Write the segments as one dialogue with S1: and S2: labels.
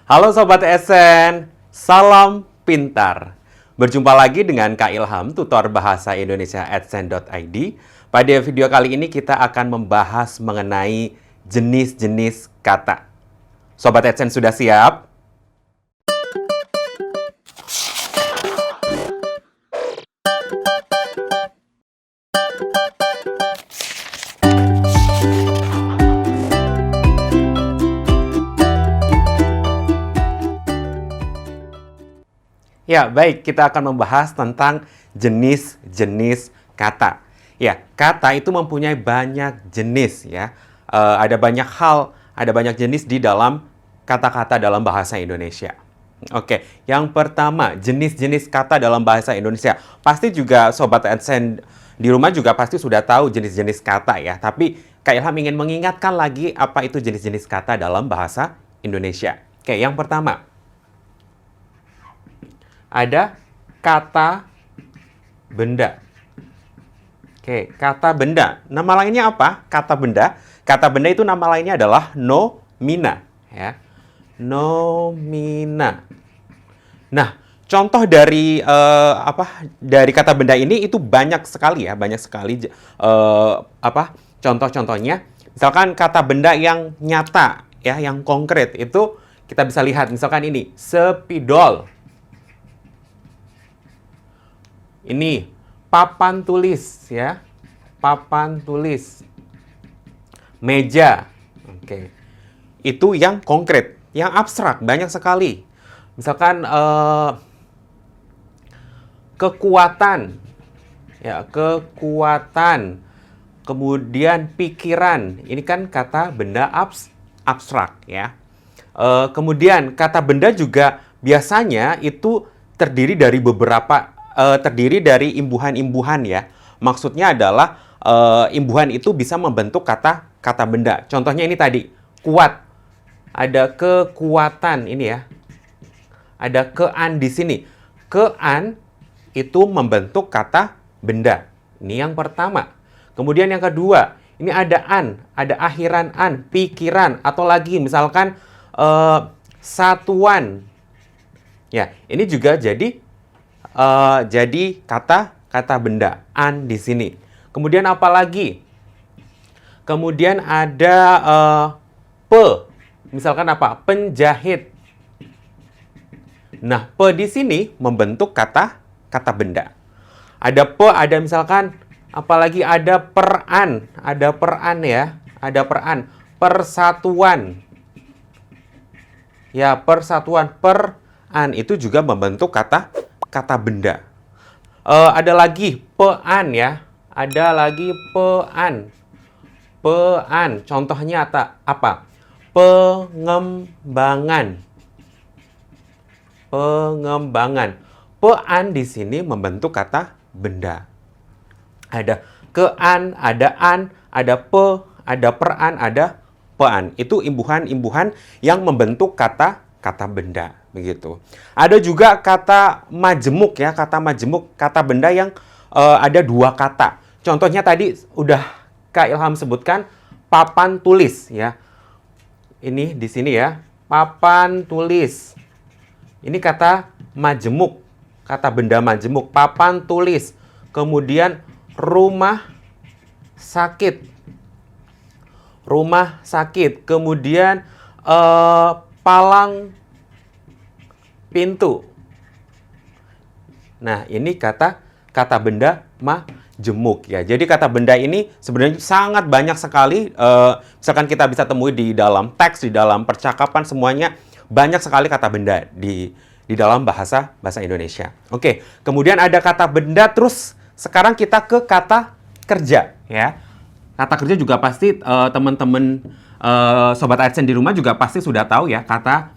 S1: Halo Sobat Esen, salam pintar. Berjumpa lagi dengan Kak Ilham, tutor bahasa Indonesia @esen.id. Pada video kali ini kita akan membahas mengenai jenis-jenis kata. Sobat Esen sudah siap? Ya, baik, kita akan membahas tentang jenis-jenis kata. Ya, kata itu mempunyai banyak jenis ya. Ada banyak hal, ada banyak jenis di dalam kata-kata dalam bahasa Indonesia. Oke, yang pertama, jenis-jenis kata dalam bahasa Indonesia. Pasti juga Sobat Adsen di rumah juga pasti sudah tahu jenis-jenis kata ya. Tapi Kak Ilham ingin mengingatkan lagi apa itu jenis-jenis kata dalam bahasa Indonesia. Oke, yang pertama, ada kata benda. Oke, kata benda. Nama lainnya apa? Kata benda. Kata benda itu nama lainnya adalah nomina. Ya. Nomina. Nah, contoh dari dari kata benda ini itu banyak sekali ya, banyak sekali contoh-contohnya. Misalkan kata benda yang nyata ya, yang konkret itu kita bisa lihat misalkan ini, spidol. Ini papan tulis ya. Papan tulis. Meja. Oke. Itu yang konkret, yang abstrak banyak sekali. Misalkan kekuatan. Ya, kekuatan. Kemudian pikiran. Ini kan kata benda abstrak ya. Kemudian kata benda juga biasanya itu terdiri dari terdiri dari imbuhan-imbuhan ya. Maksudnya adalah imbuhan itu bisa membentuk kata benda. Contohnya ini tadi, kuat. Ada kekuatan ini ya. Ada kean di sini. Kean itu membentuk kata benda. Ini yang pertama. Kemudian yang kedua, ini ada an, ada akhiran an, pikiran atau lagi misalkan satuan. Ya, ini juga jadi kata benda an di sini. Kemudian apa lagi? Kemudian ada misalkan apa? Penjahit. Nah, di sini membentuk kata benda. Ada ada misalkan apalagi ada peran ya, ada peran, persatuan. Ya, persatuan, peran itu juga membentuk kata benda. Ada lagi pean ya. Ada lagi pean. Pean. Contohnya apa? Pengembangan. Pengembangan. Pean di sini membentuk kata benda. Ada kean, ada an, ada ada peran, ada pean. Itu imbuhan-imbuhan yang membentuk kata benda. Begitu. Ada juga kata majemuk ya, kata majemuk, kata benda yang ada dua kata. Contohnya tadi udah Kak Ilham sebutkan papan tulis ya. Ini di sini ya, papan tulis. Ini kata majemuk, kata benda majemuk, papan tulis. Kemudian rumah sakit. Rumah sakit. Kemudian palang pintu. Nah, ini kata benda majemuk ya. Jadi kata benda ini sebenarnya sangat banyak sekali. Misalkan kita bisa temui di dalam teks, di dalam percakapan, semuanya banyak sekali kata benda di dalam bahasa Indonesia. Oke, kemudian ada kata benda. Terus sekarang kita ke kata kerja ya. Kata kerja juga pasti teman-teman Sobat Adsen di rumah juga pasti sudah tahu ya kata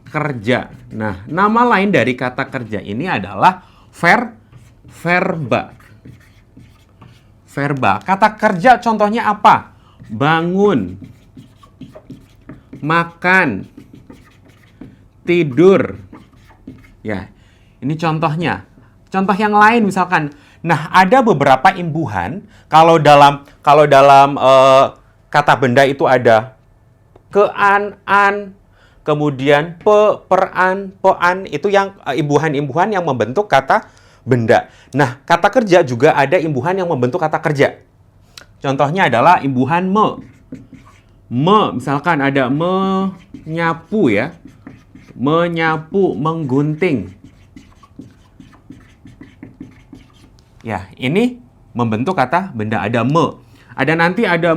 S1: kerja. Nah, nama lain dari kata kerja ini adalah verba. Verba. Kata kerja contohnya apa? Bangun, makan, tidur. Ya, ini contohnya. Contoh yang lain misalkan. Nah, ada beberapa imbuhan. Kalau dalam kata benda itu ada kean, an, kemudian peran, poan, itu yang imbuhan-imbuhan yang membentuk kata benda. Nah, kata kerja juga ada imbuhan yang membentuk kata kerja. Contohnya adalah imbuhan me. Misalkan ada menyapu ya. Menyapu, menggunting. Ya, ini membentuk kata benda. Ada me. Ada nanti ada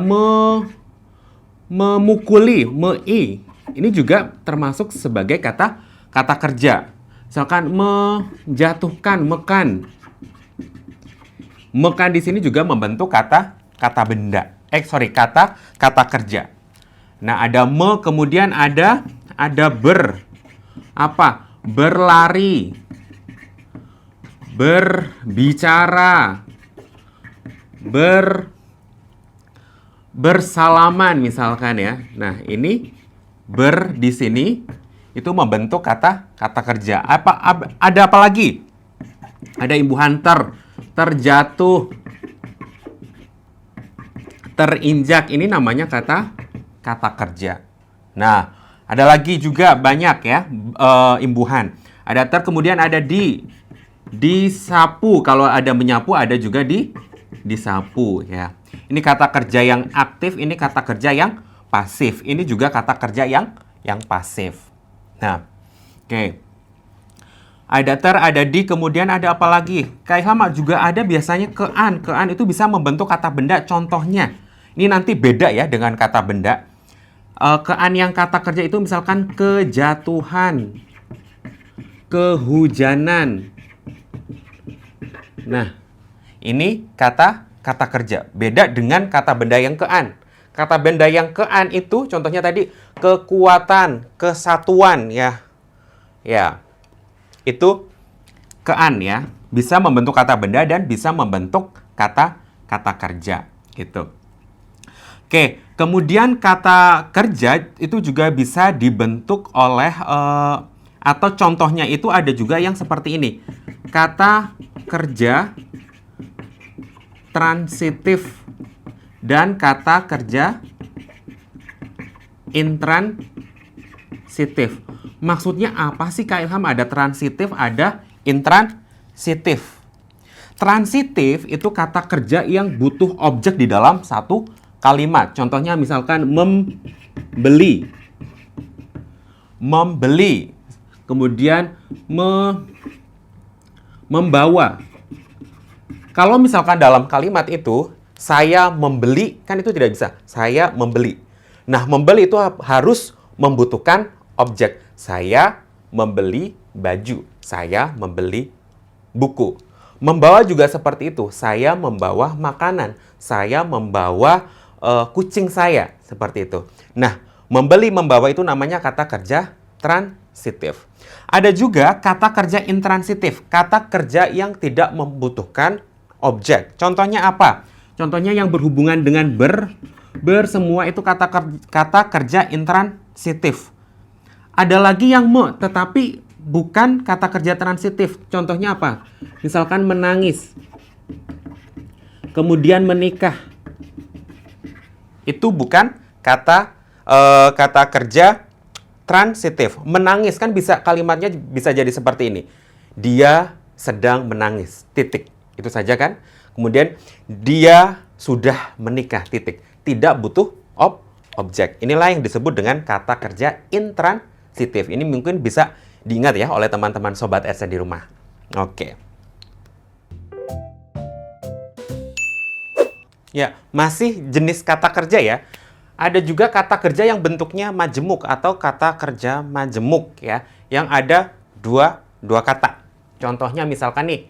S1: memukuli, mei. Ini juga termasuk sebagai kata kerja. Misalkan menjatuhkan, mekan. Mekan di sini juga membentuk kata benda. Kata kerja. Nah, ada kemudian ada berlari, berbicara, bersalaman misalkan ya. Nah, ini di sini itu membentuk kata kerja. Ada apa lagi? Ada imbuhan terjatuh, terinjak. Ini namanya kata kerja. Nah, ada lagi juga banyak ya imbuhan. Ada kemudian ada disapu. Kalau ada menyapu, ada juga disapu ya. Ini kata kerja yang aktif, ini kata kerja yang pasif. Ini juga kata kerja yang pasif. Nah, oke. Ada ada di, kemudian ada apa lagi? Kayak juga ada biasanya kean. Kean itu bisa membentuk kata benda. Contohnya, ini nanti beda ya dengan kata benda. Kean yang kata kerja itu misalkan kejatuhan, kehujanan. Nah, ini kata kerja. Beda dengan kata benda yang kean. Kata benda yang kean itu contohnya tadi kekuatan, kesatuan ya. Ya. Itu kean ya. Bisa membentuk kata benda dan bisa membentuk kata kerja gitu. Oke, kemudian kata kerja itu juga bisa dibentuk oleh atau contohnya itu ada juga yang seperti ini. Kata kerja transitif dan kata kerja intransitif. Maksudnya apa sih Kak Ilham? Ada transitif, ada intransitif. Transitif itu kata kerja yang butuh objek di dalam satu kalimat. Contohnya misalkan membeli. Kemudian membawa. Kalau misalkan dalam kalimat itu saya membeli, kan itu tidak bisa. Saya membeli. Nah, membeli itu harus membutuhkan objek. Saya membeli baju. Saya membeli buku. Membawa juga seperti itu. Saya membawa makanan. Saya membawa kucing saya. Seperti itu. Nah, membeli, membawa itu namanya kata kerja transitif. Ada juga kata kerja intransitif. Kata kerja yang tidak membutuhkan objek. Contohnya apa? Contohnya yang berhubungan dengan semua itu kata kerja intransitif. Ada lagi yang tetapi bukan kata kerja transitif. Contohnya apa? Misalkan menangis. Kemudian menikah. Itu bukan kata kerja transitif. Menangis kan bisa, kalimatnya bisa jadi seperti ini. Dia sedang menangis. Titik. Itu saja kan? Kemudian dia sudah menikah. Titik. Tidak butuh objek. Inilah yang disebut dengan kata kerja intransitif. Ini mungkin bisa diingat ya oleh teman-teman sobat SC di rumah. Oke. Ya, masih jenis kata kerja ya. Ada juga kata kerja yang bentuknya majemuk atau kata kerja majemuk ya, yang ada dua kata. Contohnya misalkan nih,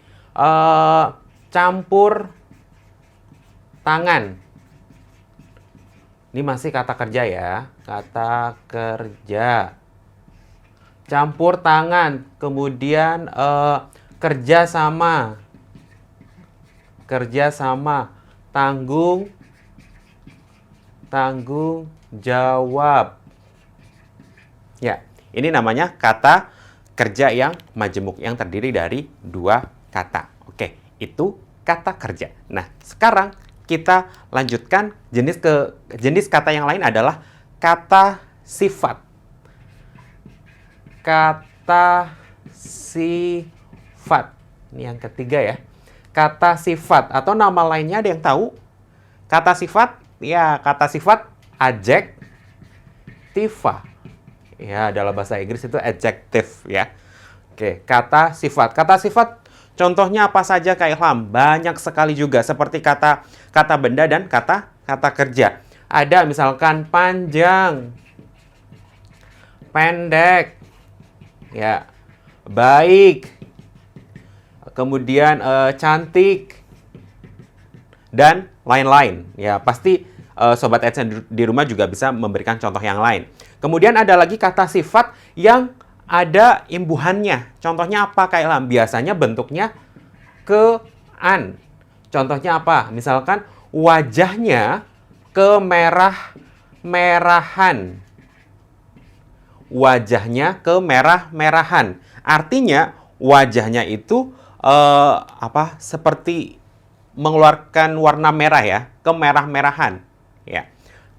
S1: campur tangan. Ini masih kata kerja ya, kata kerja. Campur tangan, kemudian kerjasama, tanggung jawab. Ya, ini namanya kata kerja yang majemuk, yang terdiri dari dua kata. Oke, itu kata kerja. Nah, sekarang kita lanjutkan jenis kata yang lain adalah kata sifat. kata sifat. Ini yang ketiga ya. Kata sifat atau nama lainnya ada yang tahu? Kata sifat, ya kata sifat adjektiva. Ya, dalam bahasa Inggris itu adjective ya. Oke, kata sifat. Kata sifat contohnya apa saja Kak Ilham? Banyak sekali juga seperti kata benda dan kata kerja. Ada misalkan panjang, pendek, ya, baik, kemudian cantik, dan lain-lain. Ya, pasti Sobat AdSense di rumah juga bisa memberikan contoh yang lain. Kemudian ada lagi kata sifat yang ada imbuhannya. Contohnya apa Kak Ilham? Biasanya bentuknya ke-an. Contohnya apa? Misalkan wajahnya kemerah-merahan. Wajahnya kemerah-merahan. Artinya wajahnya itu seperti mengeluarkan warna merah ya, kemerah-merahan. Ya.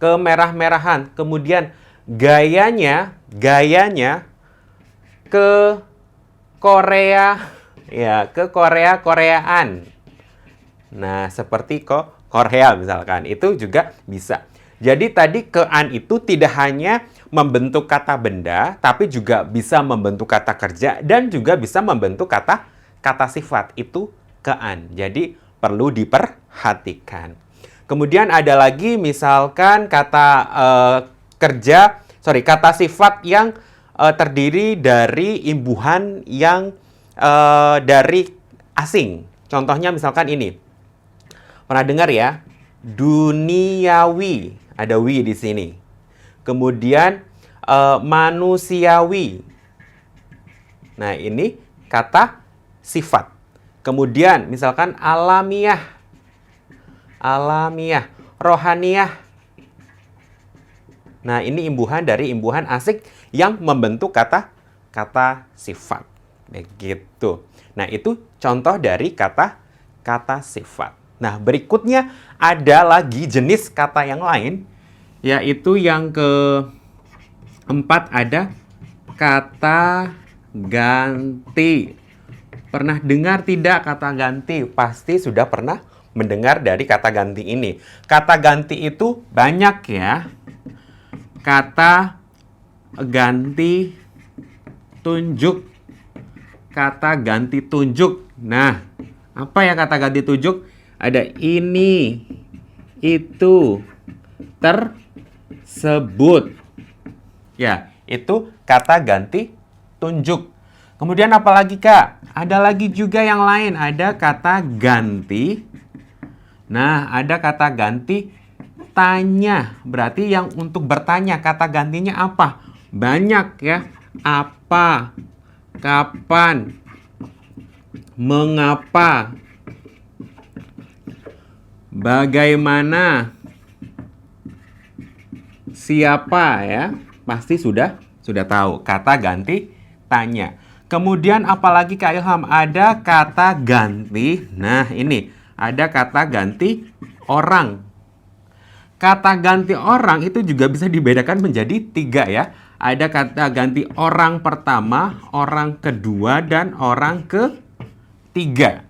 S1: Kemerah-merahan. Kemudian gayanya ke Korea ya, ke Koreaan. Nah, seperti Korea misalkan, itu juga bisa. Jadi tadi ke-an itu tidak hanya membentuk kata benda, tapi juga bisa membentuk kata kerja dan juga bisa membentuk kata sifat. Itu ke-an. Jadi perlu diperhatikan. Kemudian ada lagi misalkan kata kata sifat yang terdiri dari imbuhan yang dari asing. Contohnya misalkan ini. Pernah dengar ya? Duniawi. Ada wi di sini. Kemudian manusiawi. Nah, ini kata sifat. Kemudian misalkan alamiah. Alamiah, rohaniah. Nah, ini imbuhan dari imbuhan asing yang membentuk kata sifat. Begitu. Nah, itu contoh dari kata sifat. Nah, berikutnya ada lagi jenis kata yang lain, yaitu yang keempat ada kata ganti. Pernah dengar tidak kata ganti? Pasti sudah pernah mendengar dari kata ganti ini. Kata ganti itu banyak ya. Kata ganti tunjuk. Kata ganti tunjuk. Nah, apa ya kata ganti tunjuk? Ada ini, itu, tersebut. Ya, itu kata ganti tunjuk. Kemudian apa lagi Kak? Ada lagi juga yang lain. Ada kata ganti. Nah, ada kata ganti tanya. Berarti yang untuk bertanya, kata gantinya apa? Banyak ya. Apa? Kapan? Mengapa? Bagaimana? Siapa ya? Pasti sudah tahu. Kata ganti tanya. Kemudian apalagi Kak Ilham? Ada kata ganti. Nah, ini ada kata ganti orang. Kata ganti orang itu juga bisa dibedakan menjadi 3 ya. Ada kata ganti orang pertama, orang kedua, dan orang ketiga.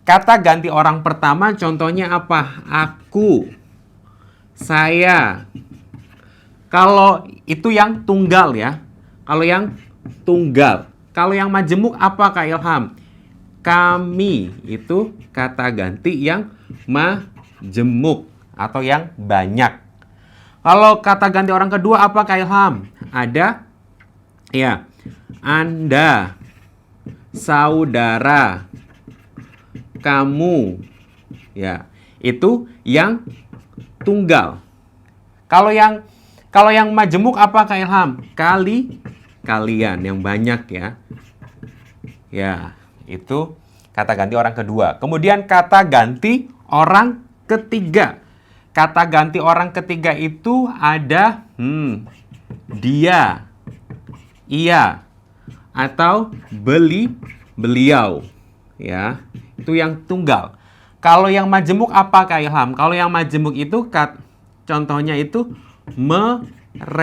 S1: Kata ganti orang pertama contohnya apa? Aku, saya. Kalau itu yang tunggal ya. Kalau yang tunggal. Kalau yang majemuk apa Kak Ilham? Kami. Itu kata ganti yang majemuk atau yang banyak. Kalau kata ganti orang kedua apa Kak Ilham? Ada ya. Anda, saudara, kamu. Ya, itu yang tunggal. Kalau yang majemuk apa Kak Ilham? Kalian yang banyak ya. Ya, itu kata ganti orang kedua. Kemudian kata ganti orang ketiga. Kata ganti orang ketiga itu ada dia, ia, atau beliau. Ya, itu yang tunggal. Kalau yang majemuk apa Kak Ilham? Kalau yang majemuk itu contohnya itu mereka.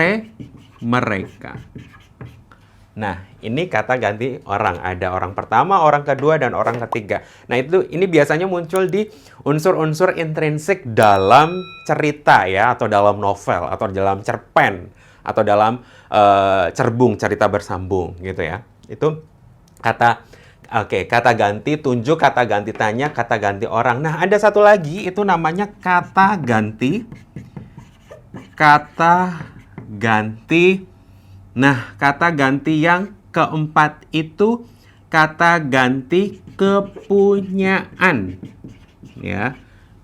S1: Nah, ini kata ganti orang. Ada orang pertama, orang kedua, dan orang ketiga. Nah, ini biasanya muncul di unsur-unsur intrinsik dalam cerita ya, atau dalam novel, atau dalam cerpen, atau dalam cerbung, cerita bersambung gitu ya. Itu kata ganti tunjuk, kata ganti tanya, kata ganti orang. Nah, ada satu lagi, itu namanya kata ganti. Nah, kata ganti yang keempat itu kata ganti kepunyaan. Ya,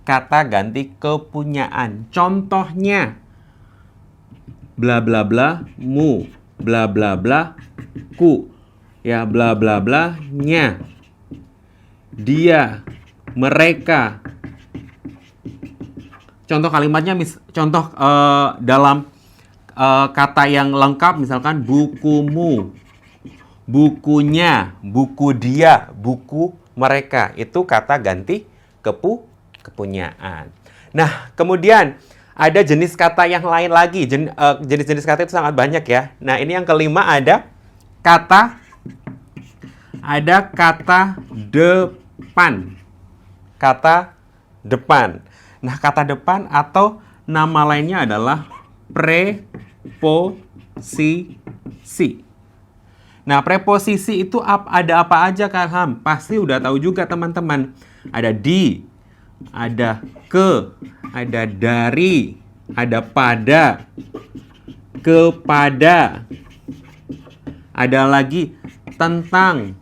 S1: kata ganti kepunyaan. Contohnya, bla bla bla mu, bla bla bla ku, ya bla bla bla nya, dia, mereka. Contoh kalimatnya, dalam kata yang lengkap misalkan bukumu, bukunya, buku dia, buku mereka. Itu kata ganti kepunyaan. Nah, kemudian ada jenis kata yang lain lagi. Jenis-jenis kata itu sangat banyak ya. Nah, ini yang kelima ada kata depan. Kata depan. Nah, kata depan atau nama lainnya adalah preposisi. Nah, preposisi itu ada apa aja, Kak Ilham? Pasti udah tahu juga teman-teman. Ada di, ada ke, ada dari, ada pada, kepada. Ada lagi tentang,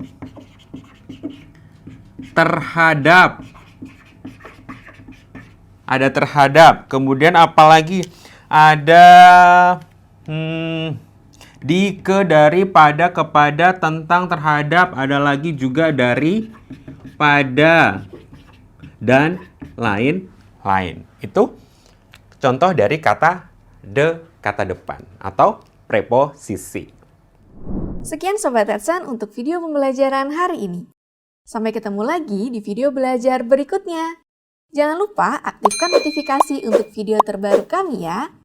S1: terhadap. Ada terhadap. Kemudian apalagi? Ada di, ke, dari, pada, kepada, tentang, terhadap. Ada lagi juga dari, pada, dan lain-lain. Itu contoh dari kata depan atau preposisi.
S2: Sekian Sobat Edson untuk video pembelajaran hari ini. Sampai ketemu lagi di video belajar berikutnya. Jangan lupa aktifkan notifikasi untuk video terbaru kami ya.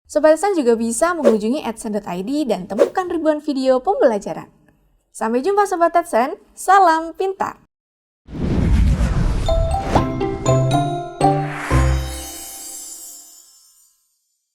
S2: Sobat Edson juga bisa mengunjungi edson.id dan temukan ribuan video pembelajaran. Sampai jumpa Sobat Edson, salam pintar!